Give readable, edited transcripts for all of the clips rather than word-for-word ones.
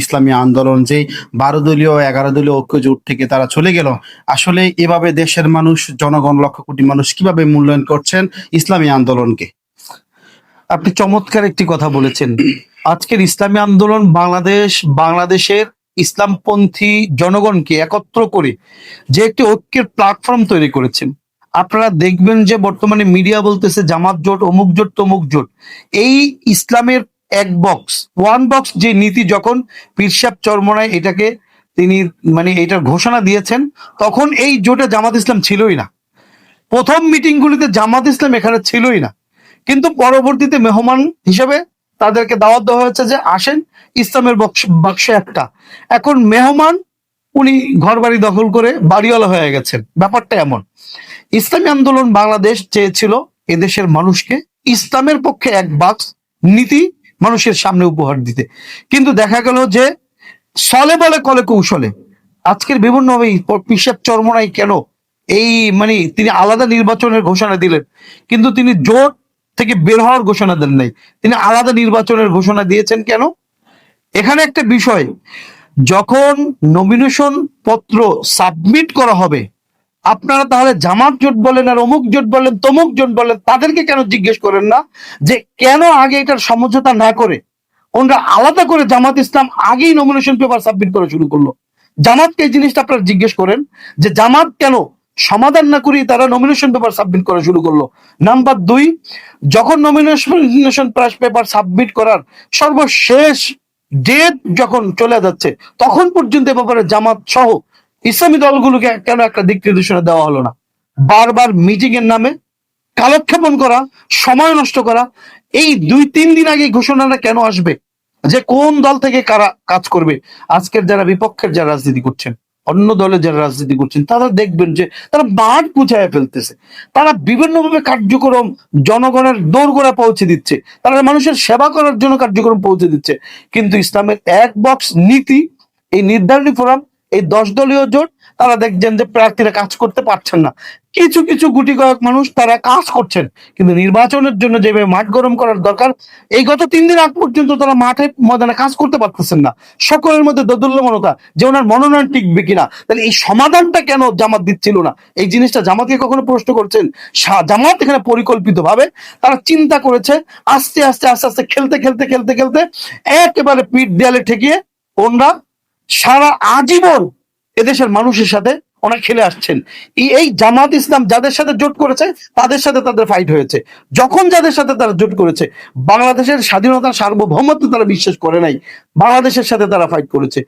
ইসলামী আন্দোলন যে 12 দলীয় 11 দলীয় ঐক্য জোট থেকে তারা চলে গেল, আসলে এভাবে দেশের মানুষ, জনগণ, লক্ষ কোটি মানুষ কিভাবে মূল্যায়ন করছেন ইসলামী আন্দোলনকে? আপনি চমৎকার একটি কথা বলেছেন। আজকের ইসলামী আন্দোলন বাংলাদেশের ইসলামপন্থী জনগণকে একত্র করে যে একটি ঐক্যের প্ল্যাটফর্ম তৈরি করেছেন। আপনারা দেখবেন যে বর্তমানে মিডিয়া বলতেছে জামাত জোট, অমুক জোট, তমুক জোট। এই ইসলামের ওয়ান বক্স যে নীতি যখন পীর সাহেব চরমনায় এটাকে তিনি এটার ঘোষণা দিয়েছেন, তখন এই জোটে জামাত ইসলাম ছিলই না। প্রথম মিটিংগুলিতে জামাত ইসলাম এখানে ছিলই না, কিন্তু পরবর্তীতে মেহমান হিসেবে তাদেরকে দাওয়াত দেওয়া হয়েছে যে আসেন, ইসলামের বাক্স একটা। এখন মেহমান উনি ঘর বাড়ি দখল করে বাড়িওয়ালা হয়ে গেছেন। ব্যাপারটা এমন, ইসলামী আন্দোলন বাংলাদেশ চেয়েছিল এদেশের মানুষকে ইসলামের পক্ষে এক বাক্স নীতি মানুষের সামনে উপহার দিতে, কিন্তু দেখা গেল যে ছলে বলে কলে কৌশলে আজকের বিভিন্নভাবে পিসাব চরমনাই কেন এই তিনি আলাদা নির্বাচনের ঘোষণা দিলেন, কিন্তু তিনি জোট থেকে বের হওয়ার ঘোষণা দেন নাই। তিনি আলাদা নির্বাচনের ঘোষণা দিয়েছেন কেন? এখানে একটা বিষয়, যখন নমিনেশন পত্র সাবমিট করা হবে, আপনারা তাহলে জামাত জোট বলেন আর অমুক জোট বলেন, তমুক জোট বলেন, তাদেরকে কেন জিজ্ঞেস করেন না যে কেন আগে এটার সমঝোতা না করে ওনারা আলাদা করে জামাত ইসলাম আগেই নমিনেশন পেপার সাবমিট করা শুরু করলো? জামাতকে এই জিনিসটা আপনারা জিজ্ঞেস করেন যে জামাত কেন সমাধান না করি তারা নমিনেশন পেপার সাবমিট করা শুরু করলো। নাম্বার 2, যখন নমিনেশন পেপার সাবমিট করার সর্বশেষ ডেট যখন চলে যাচ্ছে, তখন পর্যন্ত এ ব্যাপারে জামাত সহ ইসলামী দলগুলোকে কেন একটা দিক নির্দেশনা দেওয়া হলো না? বারবার মিটিং এর নামে কালক্ষেপণ করা, সময় নষ্ট করা। এই 2-3 দিন আগে ঘোষণাটা কেন আসবে যে কোন দল থেকে কারা কাজ করবে? আজকের যারা বিপক্ষের যারা রাজনীতি করছেন, অন্য দলের যারা রাজনীতি করছেন, তারা দেখবেন যে তারা মাঠ বুঝায় ফেলতেছে। তারা বিভিন্নভাবে কার্যক্রম জনগণের দোরগোড়ায় পৌঁছে দিচ্ছে, তারা মানুষের সেবা করার জন্য কার্যক্রম পৌঁছে দিচ্ছে, কিন্তু ইসলামের এক বক্স নীতি, এই নির্ধারণী ফোরাম, এই 10 দলীয় জোট, তারা দেখছেন যে প্রার্থীরা কাজ করতে পারছেন না। কিছু কিছু গুটি কয়েক মানুষ তারা কাজ করছেন, কিন্তু নির্বাচনের জন্য যেভাবে মাঠ গরম করার দরকার, এই গত 3 দিন আগ পর্যন্ত তারা মাঠে ময়দানে কাজ করতে পারতেছেন না। সকলের মধ্যে দোদুল্যমানতা যে ওনার মনোনয়ন টিকবে কিনা। তাহলে এই সমাধানটা কেন জামাত দিচ্ছিল না? এই জিনিসটা জামাতকে কখনো প্রশ্ন করছেন? জামাত এখানে পরিকল্পিত ভাবে তারা চিন্তা করেছে, আস্তে আস্তে আস্তে আস্তে খেলতে খেলতে খেলতে খেলতে একেবারে পিঠ দেয়ালে ঠেকিয়ে ওনরা সারা আজীবন এদেশের মানুষের সাথে ওনারা খেলে আসছেন। এই জামাত ইসলাম যাদের সাথে জোট করেছে তাদের সাথে তাদের ফাইট হয়েছে। যখন যাদের সাথে তারা জোট করেছে, বাংলাদেশের স্বাধীনতার সার্বভৌমত্ব তারা বিশ্বাস করে নাই, বাংলাদেশের সাথে তারা ফাইট করেছে।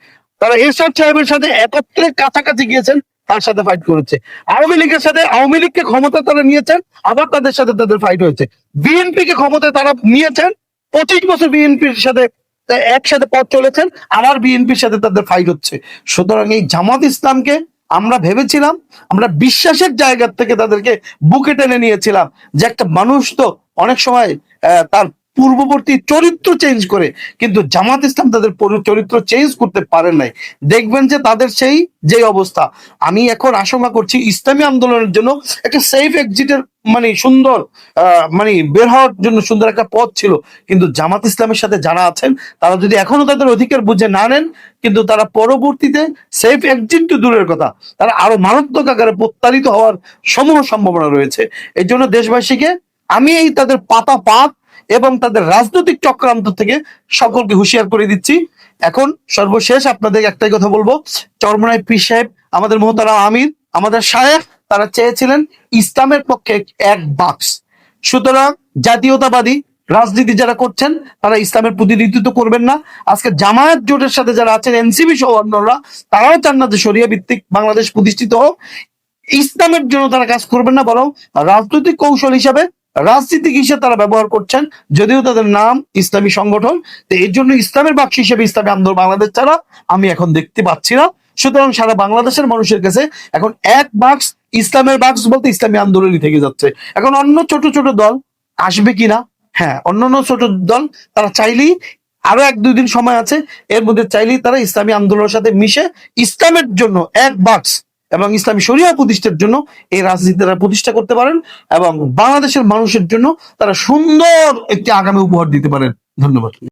তারা এরশাদ সাহেবের সাথে একত্রে কাছাকাছি গিয়েছেন, তার সাথে ফাইট করেছে। আওয়ামী লীগের সাথে, আওয়ামী লীগকে ক্ষমতা তারা নিয়েছেন, আবার তাদের সাথে তাদের ফাইট হয়েছে। বিএনপি কে ক্ষমতায় তারা নিয়েছেন, 25 বছর বিএনপির সাথে একসাথে পথ চলেছেন, আবার বিএনপির সাথে তাদের ফাইট হচ্ছে। সুতরাং এই জামাত ইসলামকে আমরা ভেবেছিলাম, আমরা বিশ্বাসের জায়গা থেকে তাদেরকে বুকে টেনে নিয়েছিলাম যে একটা মানুষ তো অনেক সময় তার পূর্ববর্তী চরিত্র চেঞ্জ করে, কিন্তু জামাত ইসলাম তাদের চরিত্র চেঞ্জ করতে পারেন নাই। দেখবেন যে তাদের সেই যে অবস্থা, আমি এখন আশঙ্কা করছি ইসলামী আন্দোলনের জন্য একটা সেফ এক্সিটের সুন্দর বের হওয়ার জন্য সুন্দর একটা পথ ছিল, কিন্তু জামাত ইসলামের সাথে যারা আছেন তারা যদি এখনো তাদের অধিকার বুঝে না নেন, কিন্তু তারা পরবর্তীতে সেফ এক্সিট তো দূরের কথা, তারা আরো মারাত্মক আকারে প্রত্যারিত হওয়ার সমূহ সম্ভাবনা রয়েছে। এই জন্য দেশবাসীকে আমি এই তাদের পাত এবং তাদের রাজনৈতিক চক্রান্ত থেকে সকলকে হুঁশিয়ার করে দিচ্ছি। এখন সর্বশেষ আপনাদের একটাই কথা বলবো, চরমনাই পীর সাহেব, আমাদের মোহতারাম আমির, আমাদের শায়েখ, তারা চেয়েছিলেন ইসলামের পক্ষে এক বাক্স। সুতরাং জাতীয়তাবাদী রাজনীতি যারা করছেন তারা ইসলামের প্রতিনিধিত্ব করবেন না। আজকে জামায়াত জোটের সাথে যারা আছেন, এনসিপি সহ অন্যরা, তারাও চান না যে শরিয়া ভিত্তিক বাংলাদেশ প্রতিষ্ঠিত হোক। ইসলামের জন্য তারা কাজ করবেন না, বরং রাজনৈতিক কৌশল হিসাবে, রাজনীতিক হিসেবে তারা ব্যবহার করছেন, যদিও তাদের নাম ইসলামী সংগঠন। তো এর জন্য ইসলামের বাক্স হিসেবে ইসলামী আন্দোলন বাংলাদেশ ছাড়া আমি এখন দেখতে পাচ্ছি না। সুতরাং সারা বাংলাদেশের মানুষের কাছে এখন এক বাক্স, ইসলামের বাক্স বলতে ইসলামী আন্দোলনই থেকে যাচ্ছে। এখন অন্য ছোট ছোট দল আসবে কিনা, হ্যাঁ, অন্যান্য ছোট দল তারা চাইলেই, আরো 1-2 দিন সময় আছে, এর মধ্যে চাইলেই তারা ইসলামী আন্দোলনের সাথে মিশে ইসলামের জন্য এক বাক্স এবং ইসলামী শরিয়া প্রতিষ্ঠার জন্য এই রাজনীতি তারা প্রতিষ্ঠা করতে পারেন, এবং বাংলাদেশের মানুষের জন্য তারা সুন্দর একটি আগামী উপহার দিতে পারেন। ধন্যবাদ।